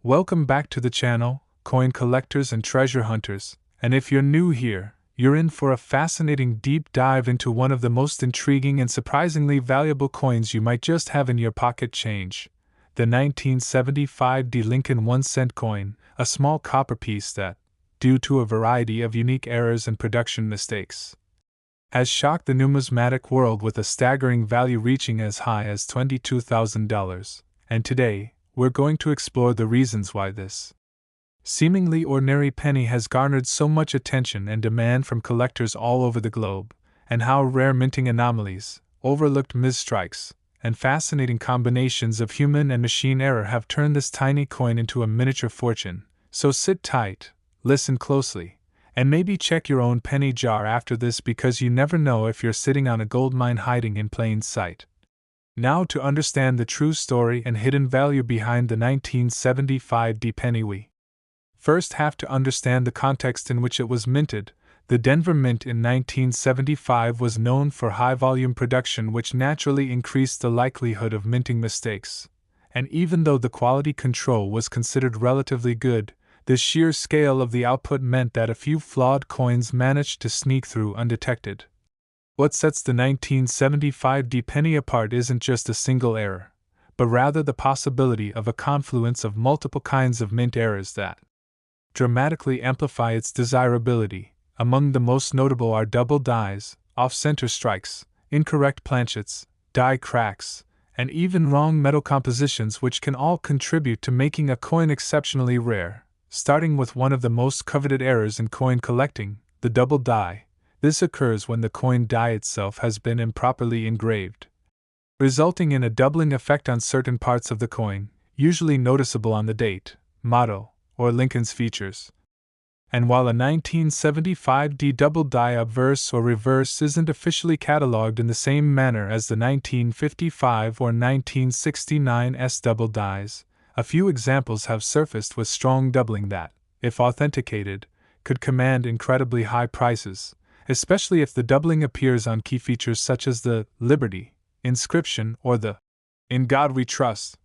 Welcome back to the channel, coin collectors and treasure hunters, and if you're new here, you're in for a fascinating deep dive into one of the most intriguing and surprisingly valuable coins you might just have in your pocket change. The 1975 D Lincoln 1-cent coin, a small copper piece that, due to a variety of unique errors and production mistakes, has shocked the numismatic world with a staggering value reaching as high as $22,000, and today, we're going to explore the reasons why this seemingly ordinary penny has garnered so much attention and demand from collectors all over the globe, and how rare minting anomalies, overlooked misstrikes, and fascinating combinations of human and machine error have turned this tiny coin into a miniature fortune. So sit tight, listen closely, and maybe check your own penny jar after this, because you never know if you're sitting on a goldmine hiding in plain sight. Now, to understand the true story and hidden value behind the 1975 D penny, we first have to understand the context in which it was minted. The Denver Mint in 1975 was known for high-volume production, which naturally increased the likelihood of minting mistakes. And even though the quality control was considered relatively good, the sheer scale of the output meant that a few flawed coins managed to sneak through undetected. What sets the 1975 D penny apart isn't just a single error, but rather the possibility of a confluence of multiple kinds of mint errors that dramatically amplify its desirability. Among the most notable are double dies, off-center strikes, incorrect planchets, die cracks, and even wrong metal compositions, which can all contribute to making a coin exceptionally rare. Starting with one of the most coveted errors in coin collecting, the double die. This occurs when the coin die itself has been improperly engraved, resulting in a doubling effect on certain parts of the coin, usually noticeable on the date, motto, or Lincoln's features. And while a 1975 D double die obverse or reverse isn't officially catalogued in the same manner as the 1955 or 1969 S double dies, a few examples have surfaced with strong doubling that, if authenticated, could command incredibly high prices, especially if the doubling appears on key features such as the Liberty inscription or the "In God We Trust"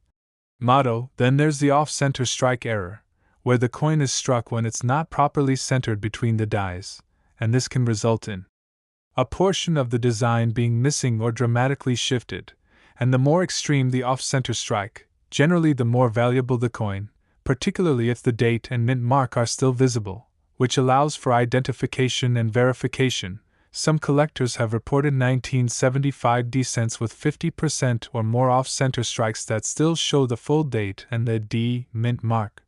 motto. Then there's the off-center strike error, where the coin is struck when it's not properly centered between the dies, and this can result in a portion of the design being missing or dramatically shifted, and the more extreme the off-center strike, generally the more valuable the coin, particularly if the date and mint mark are still visible, which allows for identification and verification. Some collectors have reported 1975 D cents with 50% or more off-center strikes that still show the full date and the D mint mark,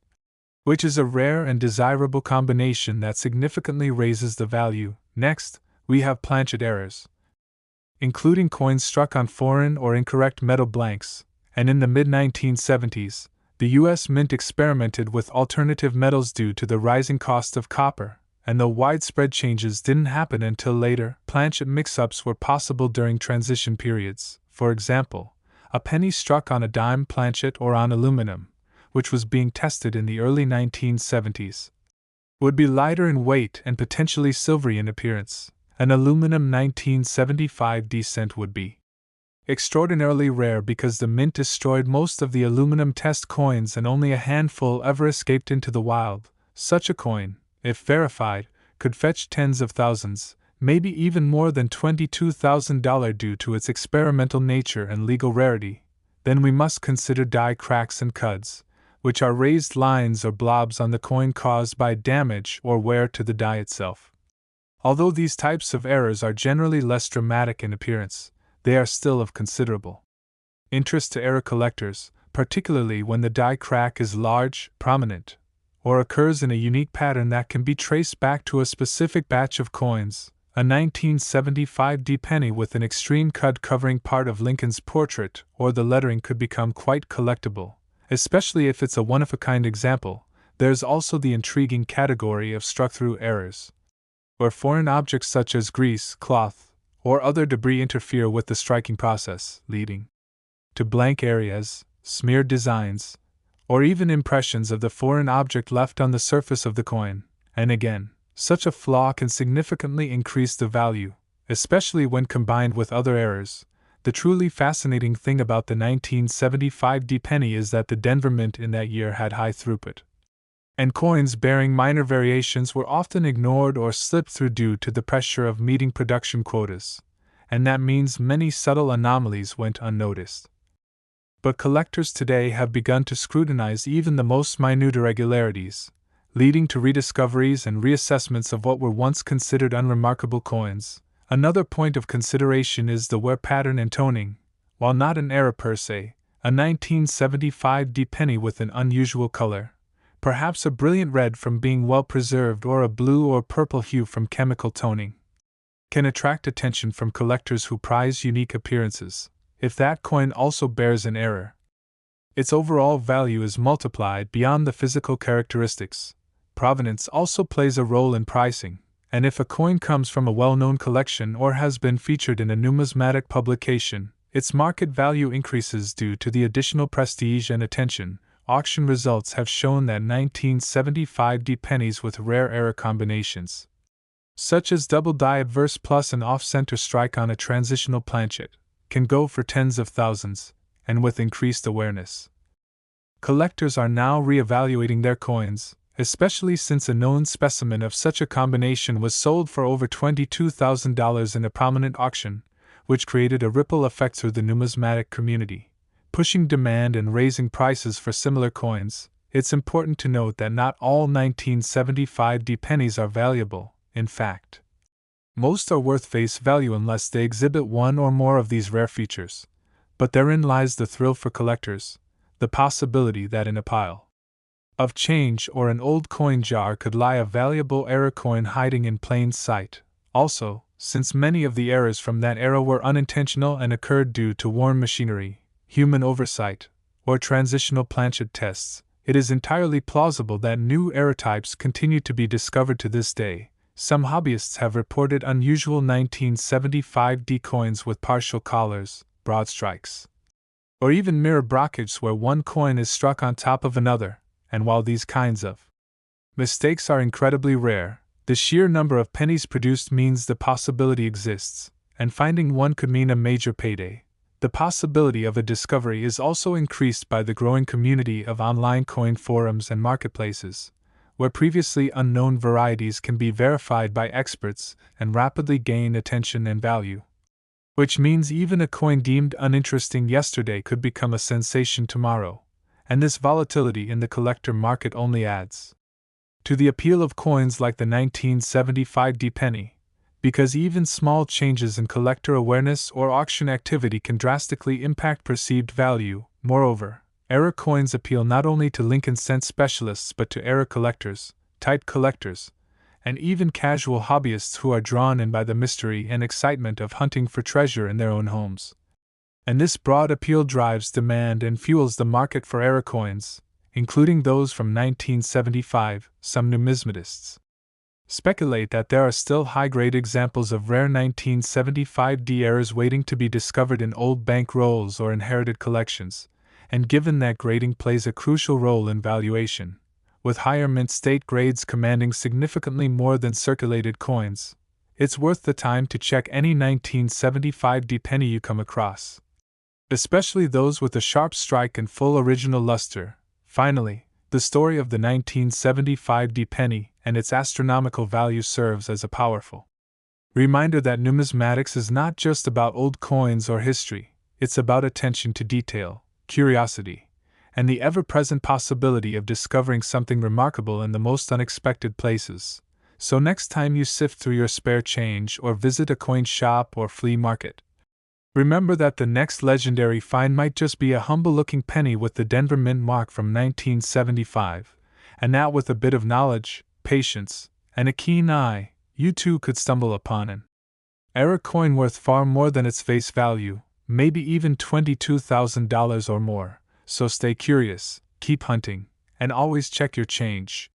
which is a rare and desirable combination that significantly raises the value. Next, we have planchet errors, including coins struck on foreign or incorrect metal blanks, and in the mid-1970s, the U.S. Mint experimented with alternative metals due to the rising cost of copper, and though widespread changes didn't happen until later, planchet mix-ups were possible during transition periods. For example, a penny struck on a dime planchet or on aluminum, which was being tested in the early 1970s, would be lighter in weight and potentially silvery in appearance. An aluminum 1975 D cent would be extraordinarily rare because the mint destroyed most of the aluminum test coins and only a handful ever escaped into the wild. Such a coin, if verified, could fetch tens of thousands, maybe even more than $22,000 due to its experimental nature and legal rarity. Then we must consider die cracks and cuds, which are raised lines or blobs on the coin caused by damage or wear to the die itself. Although these types of errors are generally less dramatic in appearance, they are still of considerable interest to error collectors, particularly when the die crack is large, prominent, or occurs in a unique pattern that can be traced back to a specific batch of coins. A 1975 D penny with an extreme cud covering part of Lincoln's portrait or the lettering could become quite collectible, especially if it's a one-of-a-kind example. There's also the intriguing category of struck-through errors, where foreign objects such as grease, cloth, or other debris interfere with the striking process, leading to blank areas, smeared designs, or even impressions of the foreign object left on the surface of the coin. And again, such a flaw can significantly increase the value, especially when combined with other errors The truly fascinating thing about the 1975 D penny is that the Denver Mint in that year had high throughput, and coins bearing minor variations were often ignored or slipped through due to the pressure of meeting production quotas, and that means many subtle anomalies went unnoticed. But collectors today have begun to scrutinize even the most minute irregularities, leading to rediscoveries and reassessments of what were once considered unremarkable coins. Another point of consideration is the wear pattern and toning. While not an error per se, a 1975 D penny with an unusual color, perhaps a brilliant red from being well preserved or a blue or purple hue from chemical toning, can attract attention from collectors who prize unique appearances. If that coin also bears an error, its overall value is multiplied beyond the physical characteristics. Provenance also plays a role in pricing, and if a coin comes from a well-known collection or has been featured in a numismatic publication, its market value increases due to the additional prestige and attention. Auction results have shown that 1975 D pennies with rare error combinations, such as double die adverse plus an off-center strike on a transitional planchet, can go for tens of thousands, and with increased awareness, collectors are now re-evaluating their coins, especially since a known specimen of such a combination was sold for over $22,000 in a prominent auction, which created a ripple effect through the numismatic community, pushing demand and raising prices for similar coins. It's important to note that not all 1975 D pennies are valuable. In fact, most are worth face value unless they exhibit one or more of these rare features. But therein lies the thrill for collectors, the possibility that in a pile of change or an old coin jar could lie a valuable error coin hiding in plain sight. Also, since many of the errors from that era were unintentional and occurred due to worn machinery, human oversight, or transitional planchet tests, it is entirely plausible that new error types continue to be discovered to this day. Some hobbyists have reported unusual 1975 D coins with partial collars, broad strikes, or even mirror brockage where one coin is struck on top of another, and while these kinds of mistakes are incredibly rare, the sheer number of pennies produced means the possibility exists, and finding one could mean a major payday. The possibility of a discovery is also increased by the growing community of online coin forums and marketplaces, where previously unknown varieties can be verified by experts and rapidly gain attention and value. Which means even a coin deemed uninteresting yesterday could become a sensation tomorrow, and this volatility in the collector market only adds to the appeal of coins like the 1975 D penny, because even small changes in collector awareness or auction activity can drastically impact perceived value. Moreover, error coins appeal not only to Lincoln cent specialists but to error collectors, type collectors, and even casual hobbyists who are drawn in by the mystery and excitement of hunting for treasure in their own homes. And this broad appeal drives demand and fuels the market for error coins, including those from 1975. Some numismatists speculate that there are still high-grade examples of rare 1975 D errors waiting to be discovered in old bank rolls or inherited collections, and given that grading plays a crucial role in valuation, with higher mint state grades commanding significantly more than circulated coins, it's worth the time to check any 1975 D penny you come across, especially those with a sharp strike and full original luster. Finally, the story of the 1975 D penny and its astronomical value serves as a powerful reminder that numismatics is not just about old coins or history, it's about attention to detail, curiosity, and the ever-present possibility of discovering something remarkable in the most unexpected places. So next time you sift through your spare change or visit a coin shop or flea market, remember that the next legendary find might just be a humble-looking penny with the Denver Mint mark from 1975, and that with a bit of knowledge, patience, and a keen eye, you too could stumble upon an error coin worth far more than its face value, maybe even $22,000 or more. So stay curious, keep hunting, and always check your change.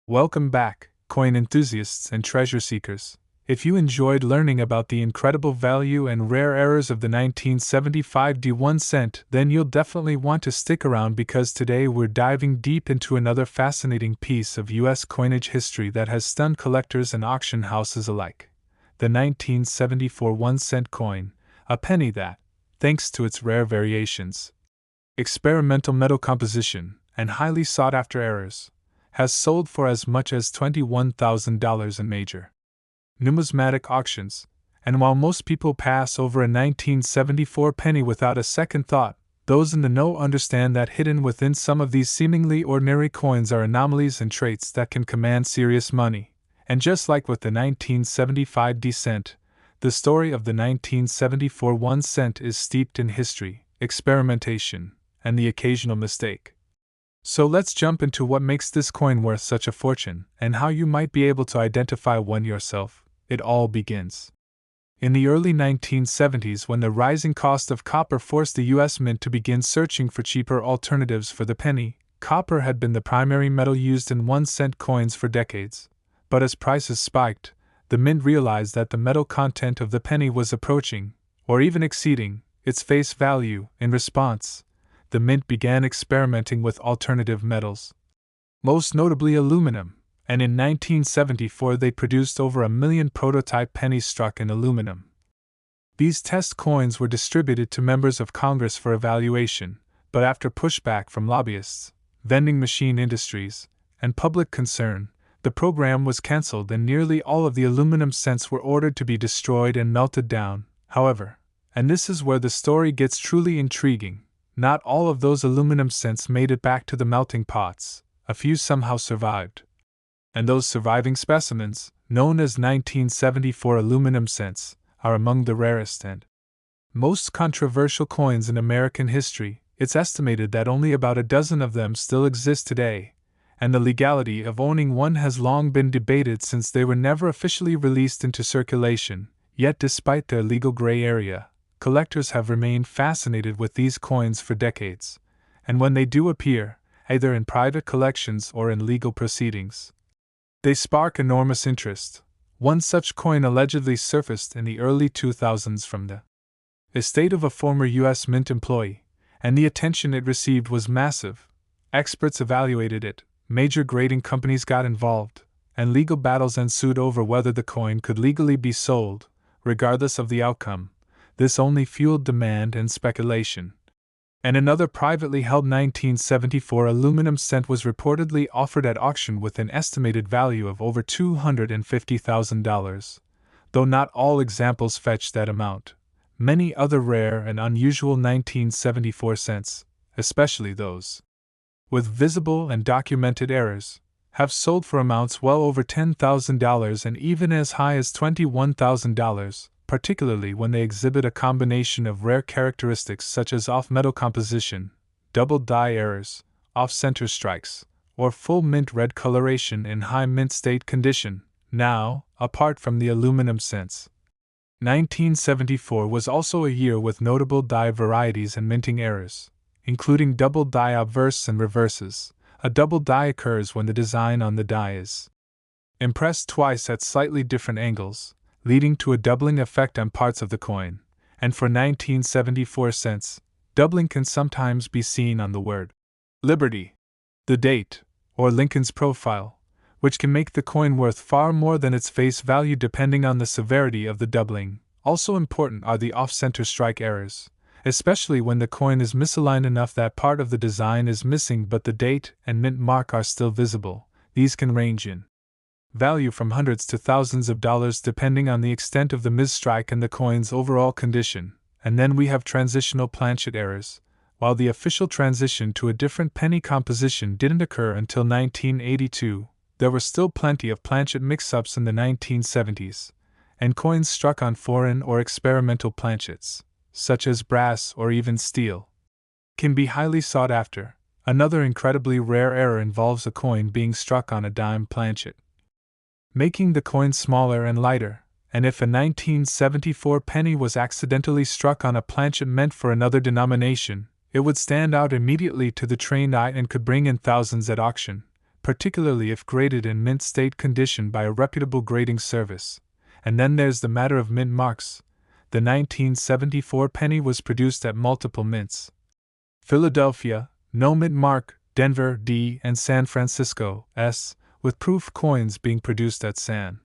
Welcome back, coin enthusiasts and treasure seekers. If you enjoyed learning about the incredible value and rare errors of the 1975 D1 cent, then you'll definitely want to stick around because today we're diving deep into another fascinating piece of U.S. coinage history that has stunned collectors and auction houses alike. The 1974 1 cent coin, a penny that, thanks to its rare variations, experimental metal composition, and highly sought-after errors, has sold for as much as $21,000 in major numismatic auctions, and while most people pass over a 1974 penny without a second thought, those in the know understand that hidden within some of these seemingly ordinary coins are anomalies and traits that can command serious money. And just like with the 1975 cent, the story of the 1974 1 cent is steeped in history, experimentation, and the occasional mistake. So let's jump into what makes this coin worth such a fortune, and how you might be able to identify one yourself. It all begins in the early 1970s, when the rising cost of copper forced the U.S. Mint to begin searching for cheaper alternatives for the penny. Copper had been the primary metal used in 1 cent coins for decades, but as prices spiked, the Mint realized that the metal content of the penny was approaching, or even exceeding, its face value. In response, the Mint began experimenting with alternative metals, most notably aluminum, and in 1974 they produced over 1 million prototype pennies struck in aluminum. These test coins were distributed to members of Congress for evaluation, but after pushback from lobbyists, vending machine industries, and public concern, the program was cancelled and nearly all of the aluminum cents were ordered to be destroyed and melted down. However, and this is where the story gets truly intriguing, not all of those aluminum cents made it back to the melting pots. A few somehow survived. And those surviving specimens, known as 1974 aluminum cents, are among the rarest and most controversial coins in American history. It's estimated that only about a dozen of them still exist today, and the legality of owning one has long been debated since they were never officially released into circulation. Yet despite their legal gray area, collectors have remained fascinated with these coins for decades, and when they do appear, either in private collections or in legal proceedings, they spark enormous interest. One such coin allegedly surfaced in the early 2000s from the estate of a former U.S. Mint employee, and the attention it received was massive. Experts evaluated it, major grading companies got involved, and legal battles ensued over whether the coin could legally be sold. Regardless of the outcome, this only fueled demand and speculation. And another privately held 1974 aluminum cent was reportedly offered at auction with an estimated value of over $250,000. Though not all examples fetched that amount, many other rare and unusual 1974 cents, especially those with visible and documented errors, have sold for amounts well over $10,000 and even as high as $21,000. Particularly when they exhibit a combination of rare characteristics such as off-metal composition, double die errors, off-center strikes, or full mint red coloration in high mint state condition. Now, apart from the aluminum cents, 1974 was also a year with notable die varieties and minting errors, including double die obverse and reverses. A double die occurs when the design on the die is impressed twice at slightly different angles, leading to a doubling effect on parts of the coin, and for 1974 cents, doubling can sometimes be seen on the word Liberty, the date, or Lincoln's profile, which can make the coin worth far more than its face value depending on the severity of the doubling. Also important are the off-center strike errors, especially when the coin is misaligned enough that part of the design is missing but the date and mint mark are still visible. These can range in value from hundreds to thousands of dollars depending on the extent of the misstrike and the coin's overall condition. And then we have transitional planchet errors. While the official transition to a different penny composition didn't occur until 1982, there were still plenty of planchet mix-ups in the 1970s, and coins struck on foreign or experimental planchets, such as brass or even steel, can be highly sought after. Another incredibly rare error involves a coin being struck on a dime planchet, making the coin smaller and lighter, and if a 1974 penny was accidentally struck on a planchet meant for another denomination, it would stand out immediately to the trained eye and could bring in thousands at auction, particularly if graded in mint state condition by a reputable grading service. And then there's the matter of mint marks. The 1974 penny was produced at multiple mints: Philadelphia, no mint mark; Denver, D, and San Francisco, S, with proof coins being produced at San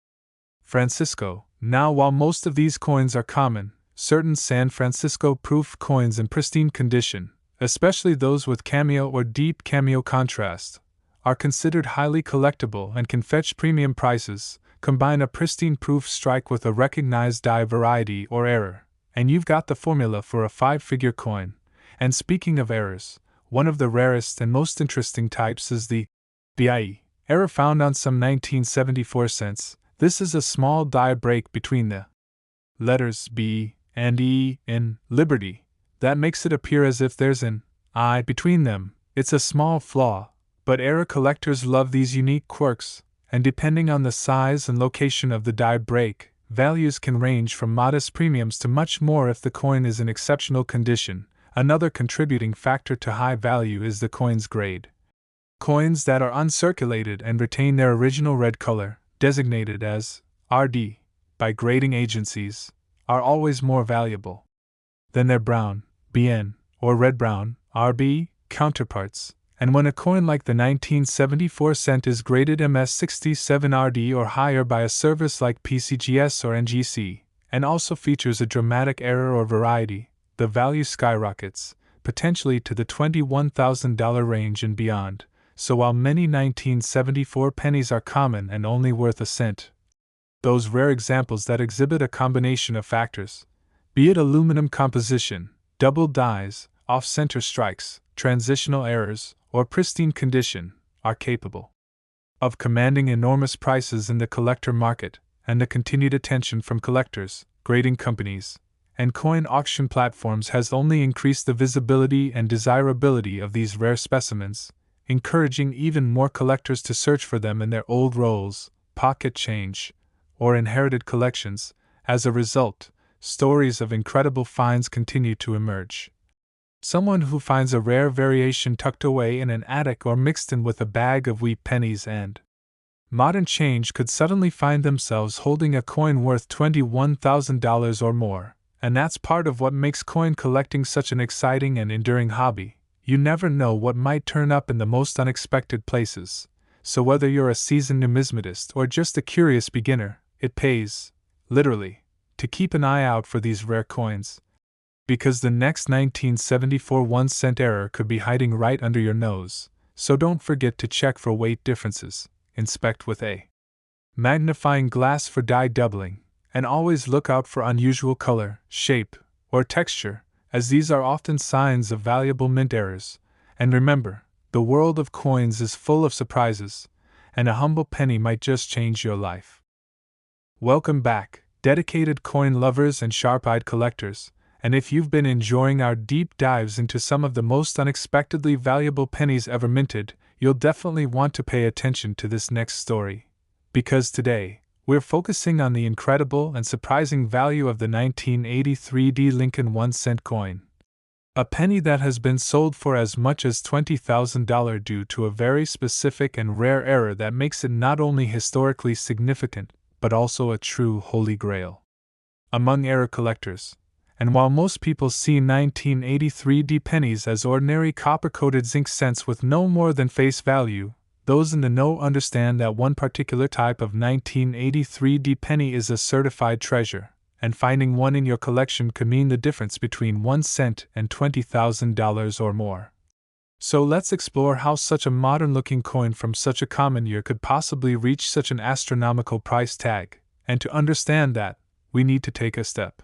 Francisco. Now, while most of these coins are common, Certain San Francisco-proof coins in pristine condition, especially those with cameo or deep cameo contrast, are considered highly collectible and can fetch premium prices. Combine a pristine proof strike with a recognized die variety or error, and you've got the formula for a 5-figure coin. And speaking of errors, one of the rarest and most interesting types is the BIE error found on some 1974 cents. This is a small die break between the letters B and E in Liberty that makes it appear as if there's an I between them. It's a small flaw, but error collectors love these unique quirks, and depending on the size and location of the die break, values can range from modest premiums to much more if the coin is in exceptional condition. Another contributing factor to high value is the coin's grade. Coins that are uncirculated and retain their original red color, designated as RD by grading agencies, are always more valuable than their brown, BN, or red-brown, RB, counterparts. And when a coin like the 1974 cent is graded MS67RD or higher by a service like PCGS or NGC, and also features a dramatic error or variety, the value skyrockets, potentially to the $21,000 range and beyond. So while many 1974 pennies are common and only worth a cent, those rare examples that exhibit a combination of factors, be it aluminum composition, double dies, off-center strikes, transitional errors, or pristine condition, are capable of commanding enormous prices in the collector market, and the continued attention from collectors, grading companies, and coin auction platforms has only increased the visibility and desirability of these rare specimens, encouraging even more collectors to search for them in their old rolls, pocket change, or inherited collections. As a result, stories of incredible finds continue to emerge. Someone who finds a rare variation tucked away in an attic or mixed in with a bag of wheat pennies and modern change could suddenly find themselves holding a coin worth $21,000 or more, and that's part of what makes coin collecting such an exciting and enduring hobby. You never know what might turn up in the most unexpected places, so whether you're a seasoned numismatist or just a curious beginner, it pays, literally, to keep an eye out for these rare coins, because the next 1974 1-cent error could be hiding right under your nose. So don't forget to check for weight differences, inspect with a magnifying glass for die doubling, and always look out for unusual color, shape, or texture, as these are often signs of valuable mint errors. And remember, the world of coins is full of surprises, and a humble penny might just change your life. Welcome back, dedicated coin lovers and sharp-eyed collectors, and if you've been enjoying our deep dives into some of the most unexpectedly valuable pennies ever minted, you'll definitely want to pay attention to this next story. Because today, we're focusing on the incredible and surprising value of the 1983 D Lincoln 1-cent coin. A penny that has been sold for as much as $20,000 due to a very specific and rare error that makes it not only historically significant, but also a true holy grail among error collectors. And while most people see 1983 D pennies as ordinary copper-coated zinc cents with no more than face value, those in the know understand that one particular type of 1983 D penny is a certified treasure, and finding one in your collection could mean the difference between 1 cent and $20,000 or more. So let's explore how such a modern-looking coin from such a common year could possibly reach such an astronomical price tag, and to understand that, we need to take a step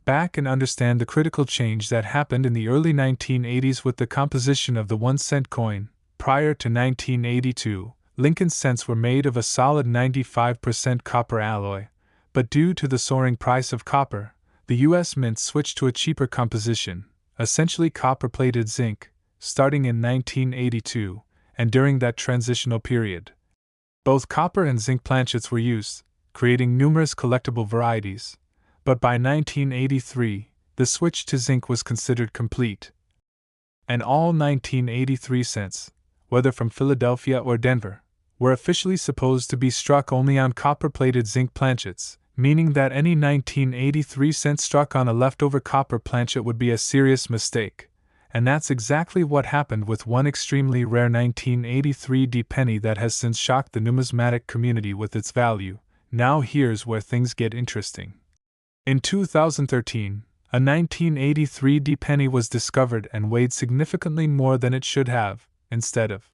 back and understand the critical change that happened in the early 1980s with the composition of the 1-cent coin. Prior to 1982, Lincoln cents were made of a solid 95% copper alloy, but due to the soaring price of copper, the U.S. Mint switched to a cheaper composition, essentially copper-plated zinc, starting in 1982, and during that transitional period, both copper and zinc planchets were used, creating numerous collectible varieties. But by 1983, the switch to zinc was considered complete, and all 1983 cents, whether from Philadelphia or Denver, were officially supposed to be struck only on copper-plated zinc planchets, meaning that any 1983 cent struck on a leftover copper planchet would be a serious mistake. And that's exactly what happened with one extremely rare 1983 D penny that has since shocked the numismatic community with its value. Now here's where things get interesting. In 2013, A 1983 D penny was discovered and weighed significantly more than it should have. Instead of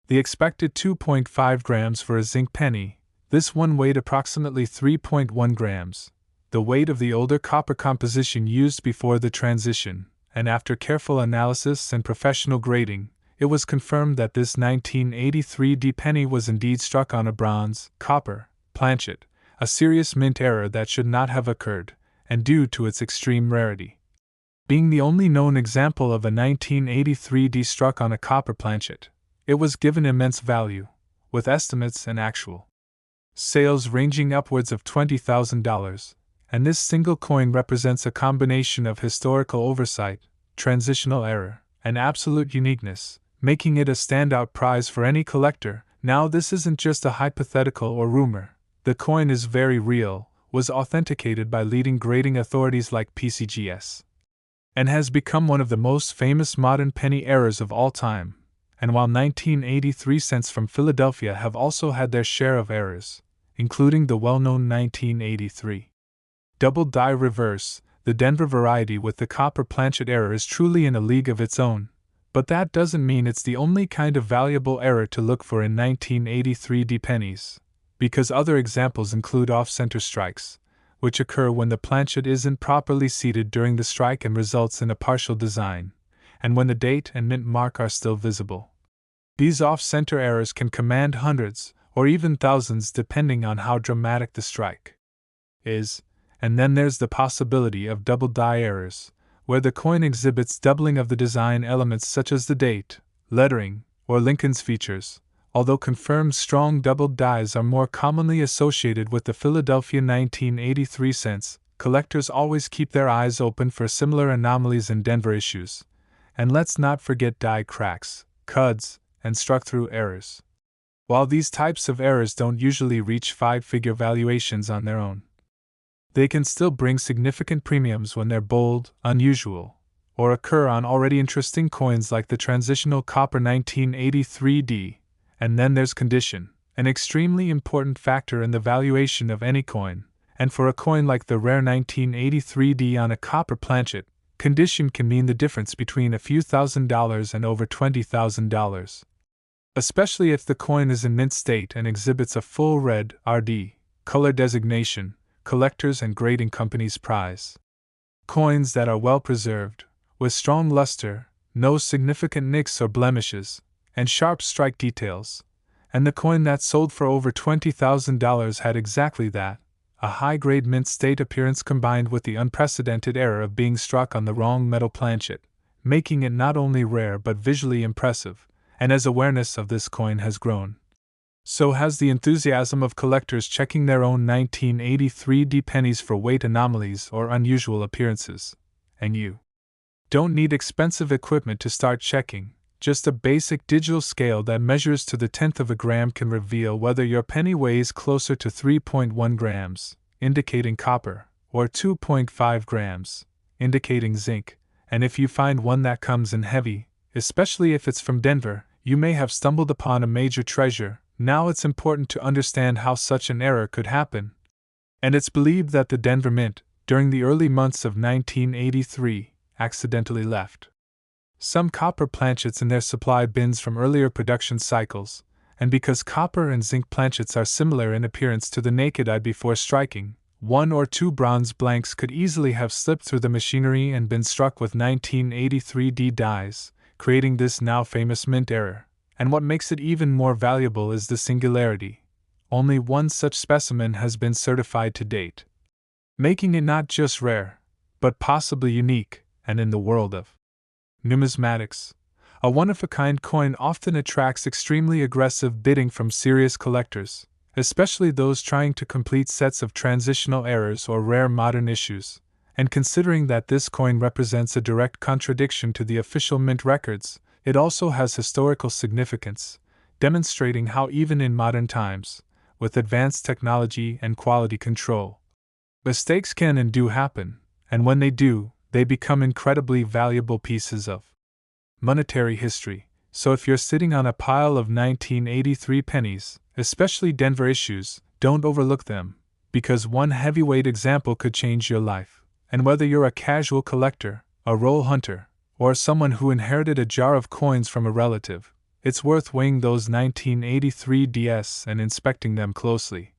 the expected 2.5 grams for a zinc penny, this one weighed approximately 3.1 grams, the weight of the older copper composition used before the transition, and after careful analysis and professional grading, it was confirmed that this 1983 D penny was indeed struck on a bronze, copper, planchet, a serious mint error that should not have occurred, and due to its extreme rarity. Being the only known example of a 1983 D struck on a copper planchet, it was given immense value, with estimates and actual sales ranging upwards of $20,000, and this single coin represents a combination of historical oversight, transitional error, and absolute uniqueness, making it a standout prize for any collector. Now, this isn't just a hypothetical or rumor. The coin is very real, was authenticated by leading grading authorities like PCGS, and has become one of the most famous modern penny errors of all time. And while 1983 cents from Philadelphia have also had their share of errors, including the well-known 1983 double die reverse, the Denver variety with the copper planchet error is truly in a league of its own, but that doesn't mean it's the only kind of valuable error to look for in 1983 D pennies, because other examples include off-center strikes, which occur when the planchet isn't properly seated during the strike and results in a partial design, and when the date and mint mark are still visible. These off-center errors can command hundreds, or even thousands depending on how dramatic the strike is, and then there's the possibility of double die errors, where the coin exhibits doubling of the design elements such as the date, lettering, or Lincoln's features, although confirmed strong double dies are more commonly associated with the Philadelphia 1983 cents. Collectors always keep their eyes open for similar anomalies in Denver issues, and let's not forget die cracks, cuds, and struck-through errors. While these types of errors don't usually reach five-figure valuations on their own, they can still bring significant premiums when they're bold, unusual, or occur on already interesting coins like the transitional copper 1983 D. And then there's condition, an extremely important factor in the valuation of any coin, and for a coin like the rare 1983 D on a copper planchet, condition can mean the difference between a few $1,000s and over $20,000. Especially if the coin is in mint state and exhibits a full red RD color designation, collectors and grading companies prize coins that are well preserved, with strong luster, no significant nicks or blemishes, and sharp strike details, and the coin that sold for over $20,000 had exactly that, a high-grade mint state appearance combined with the unprecedented error of being struck on the wrong metal planchet, making it not only rare but visually impressive. And as awareness of this coin has grown, so has the enthusiasm of collectors checking their own 1983 D pennies for weight anomalies or unusual appearances. And you don't need expensive equipment to start checking, just a basic digital scale that measures to the tenth of a gram can reveal whether your penny weighs closer to 3.1 grams, indicating copper, or 2.5 grams, indicating zinc, and if you find one that comes in heavy, especially if it's from Denver, you may have stumbled upon a major treasure. Now it's important to understand how such an error could happen. And it's believed that the Denver Mint, during the early months of 1983, accidentally left some copper planchets in their supply bins from earlier production cycles, and because copper and zinc planchets are similar in appearance to the naked eye before striking, one or two bronze blanks could easily have slipped through the machinery and been struck with 1983 D dies, creating this now famous mint error. And what makes it even more valuable is the singularity. Only one such specimen has been certified to date, making it not just rare, but possibly unique, and in the world of numismatics, a one-of-a-kind coin often attracts extremely aggressive bidding from serious collectors, especially those trying to complete sets of transitional errors or rare modern issues. And considering that this coin represents a direct contradiction to the official mint records, it also has historical significance, demonstrating how even in modern times, with advanced technology and quality control, mistakes can and do happen, and when they do, they become incredibly valuable pieces of monetary history. So if you're sitting on a pile of 1983 pennies, especially Denver issues, don't overlook them, because one heavyweight example could change your life. And whether you're a casual collector, a roll hunter, or someone who inherited a jar of coins from a relative, it's worth weighing those 1983 DS and inspecting them closely.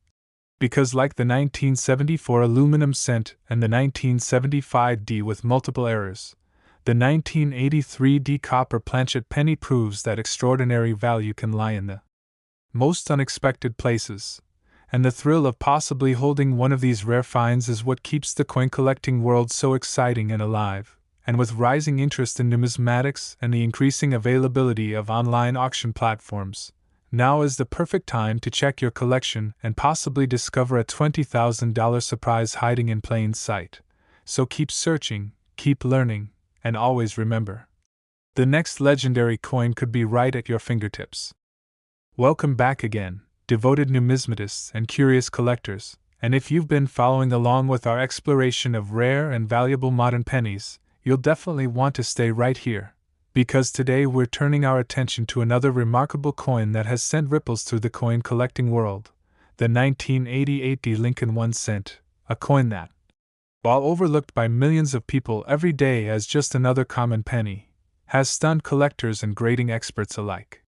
Because, like the 1974 aluminum cent and the 1975 D with multiple errors, the 1983 D copper planchet penny proves that extraordinary value can lie in the most unexpected places, and the thrill of possibly holding one of these rare finds is what keeps the coin collecting world so exciting and alive. And with rising interest in numismatics and the increasing availability of online auction platforms, now is the perfect time to check your collection and possibly discover a $20,000 surprise hiding in plain sight. So keep searching, keep learning, and always remember, the next legendary coin could be right at your fingertips. Welcome back again, devoted numismatists and curious collectors, and if you've been following along with our exploration of rare and valuable modern pennies, you'll definitely want to stay right here, because today we're turning our attention to another remarkable coin that has sent ripples through the coin collecting world, the 1988 D Lincoln 1 cent, a coin that, while overlooked by millions of people every day as just another common penny, has stunned collectors and grading experts alike.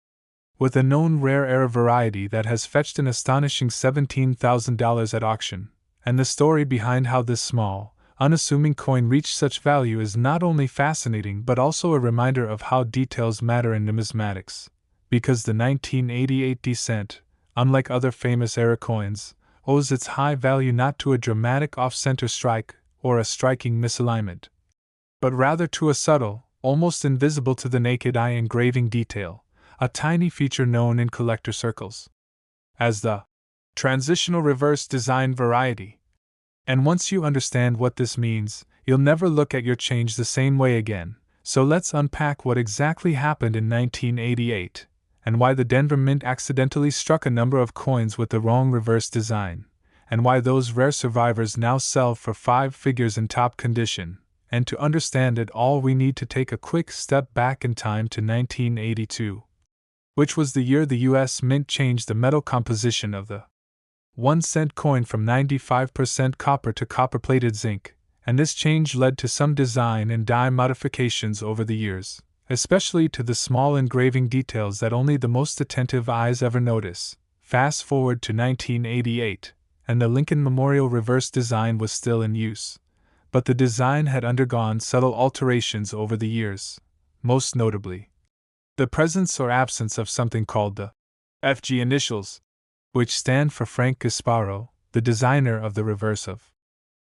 With a known rare era variety that has fetched an astonishing $17,000 at auction, and the story behind how this small, unassuming coin reached such value is not only fascinating but also a reminder of how details matter in numismatics, because the 1988 D cent, unlike other famous era coins, owes its high value not to a dramatic off-center strike or a striking misalignment, but rather to a subtle, almost invisible to the naked eye engraving detail, a tiny feature known in collector circles as the transitional reverse design variety. And once you understand what this means, you'll never look at your change the same way again. So let's unpack what exactly happened in 1988, and why the Denver Mint accidentally struck a number of coins with the wrong reverse design, and why those rare survivors now sell for 5 figures in top condition. And to understand it all, we need to take a quick step back in time to 1982, which was the year the US Mint changed the metal composition of the 1 cent coin from 95% copper to copper-plated zinc, and this change led to some design and die modifications over the years, especially to the small engraving details that only the most attentive eyes ever notice. Fast forward to 1988, and the Lincoln Memorial reverse design was still in use, but the design had undergone subtle alterations over the years, most notably the presence or absence of something called the FG initials, which stand for Frank Gasparo, the designer of the reverse of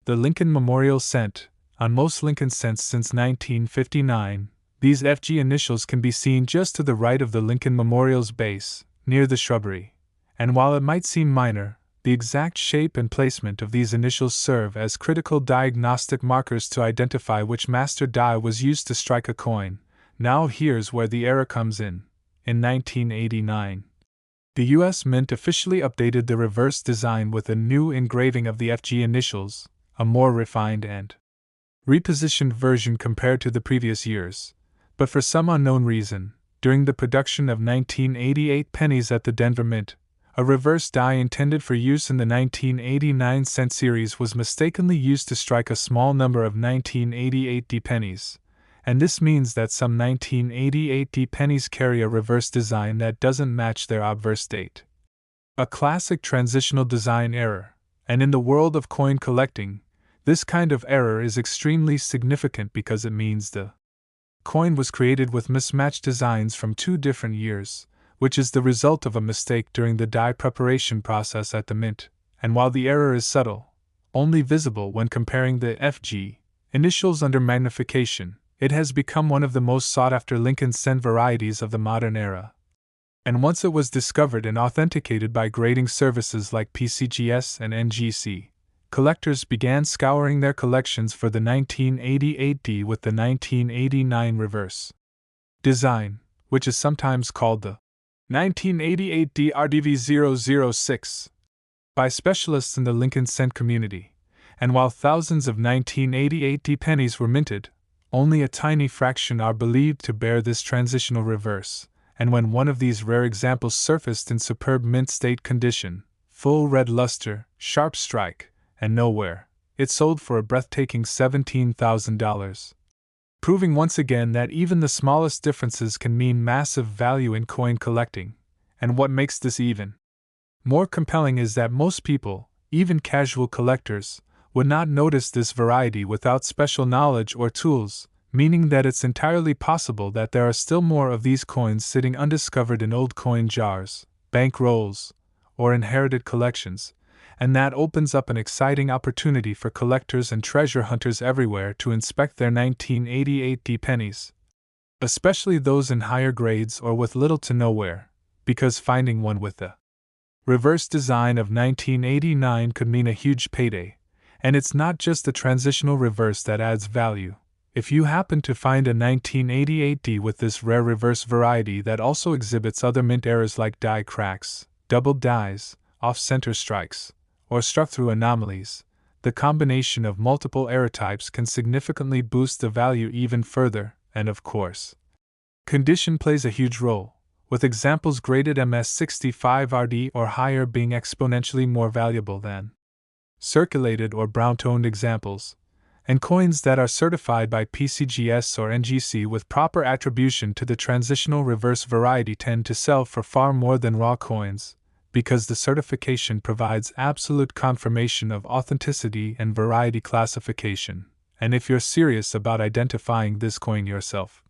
the Lincoln Memorial cent. On most Lincoln cents since 1959, these FG initials can be seen just to the right of the Lincoln Memorial's base, near the shrubbery, and while it might seem minor, the exact shape and placement of these initials serve as critical diagnostic markers to identify which master die was used to strike a coin. Now here's where the error comes in. In 1989, the US Mint officially updated the reverse design with a new engraving of the FG initials, a more refined and repositioned version compared to the previous years. But for some unknown reason, during the production of 1988 pennies at the Denver Mint, a reverse die intended for use in the 1989 cent series was mistakenly used to strike a small number of 1988 D pennies. And this means that some 1988 D pennies carry a reverse design that doesn't match their obverse date. A classic transitional design error, and in the world of coin collecting, this kind of error is extremely significant because it means the coin was created with mismatched designs from 2 different years, which is the result of a mistake during the die preparation process at the mint. And while the error is subtle, only visible when comparing the FG initials under magnification, it has become one of the most sought-after Lincoln cent varieties of the modern era. And once it was discovered and authenticated by grading services like PCGS and NGC, collectors began scouring their collections for the 1988 D with the 1989 reverse design, which is sometimes called the 1988 D RDV006 by specialists in the Lincoln cent community. And while thousands of 1988 D pennies were minted, only a tiny fraction are believed to bear this transitional reverse, and when one of these rare examples surfaced in superb mint state condition, full red luster, sharp strike, and no wear, it sold for a breathtaking $17,000. Proving once again that even the smallest differences can mean massive value in coin collecting. And what makes this even more compelling is that most people, even casual collectors, would not notice this variety without special knowledge or tools, meaning that it's entirely possible that there are still more of these coins sitting undiscovered in old coin jars, bank rolls, or inherited collections, and that opens up an exciting opportunity for collectors and treasure hunters everywhere to inspect their 1988 pennies, especially those in higher grades or with little to no wear, because finding one with the reverse design of 1989 could mean a huge payday. And it's not just the transitional reverse that adds value. If you happen to find a 1988D with this rare reverse variety that also exhibits other mint errors like die cracks, doubled dies, off-center strikes, or struck through anomalies, the combination of multiple error types can significantly boost the value even further, and of course, condition plays a huge role, with examples graded MS65RD or higher being exponentially more valuable than circulated or brown-toned examples, and coins that are certified by PCGS or NGC with proper attribution to the transitional reverse variety tend to sell for far more than raw coins, because the certification provides absolute confirmation of authenticity and variety classification. And if you're serious about identifying this coin yourself,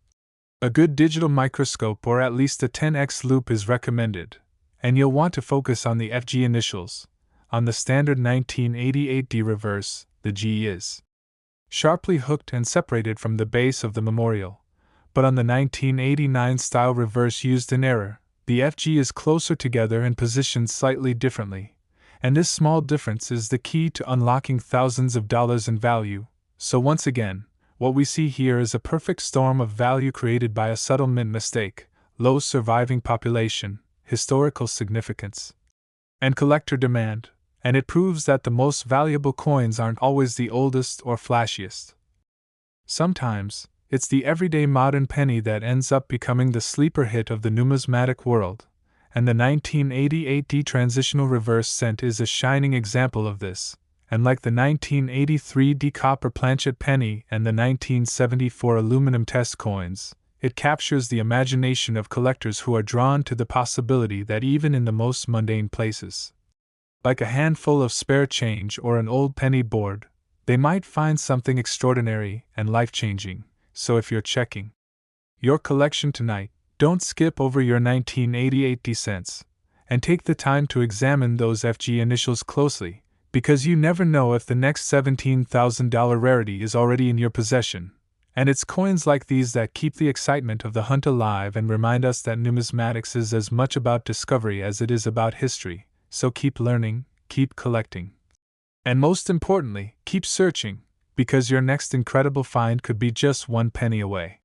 a good digital microscope or at least a 10x loupe is recommended, and you'll want to focus on the FG initials. On the standard 1988D reverse, the G is sharply hooked and separated from the base of the memorial, but on the 1989 style reverse used in error, the FG is closer together and positioned slightly differently, and this small difference is the key to unlocking thousands of dollars in value. So once again, what we see here is a perfect storm of value created by a subtle mint mistake, low surviving population, historical significance, and collector demand. And it proves that the most valuable coins aren't always the oldest or flashiest. Sometimes, it's the everyday modern penny that ends up becoming the sleeper hit of the numismatic world, and the 1988D transitional reverse cent is a shining example of this, and like the 1983D copper planchet penny and the 1974 aluminum test coins, it captures the imagination of collectors who are drawn to the possibility that even in the most mundane places, like a handful of spare change or an old penny board, they might find something extraordinary and life-changing. So if you're checking your collection tonight, don't skip over your 1988 cents, and take the time to examine those FG initials closely, because you never know if the next $17,000 rarity is already in your possession. And it's coins like these that keep the excitement of the hunt alive and remind us that numismatics is as much about discovery as it is about history. So keep learning, keep collecting, and most importantly, keep searching, because your next incredible find could be just one penny away.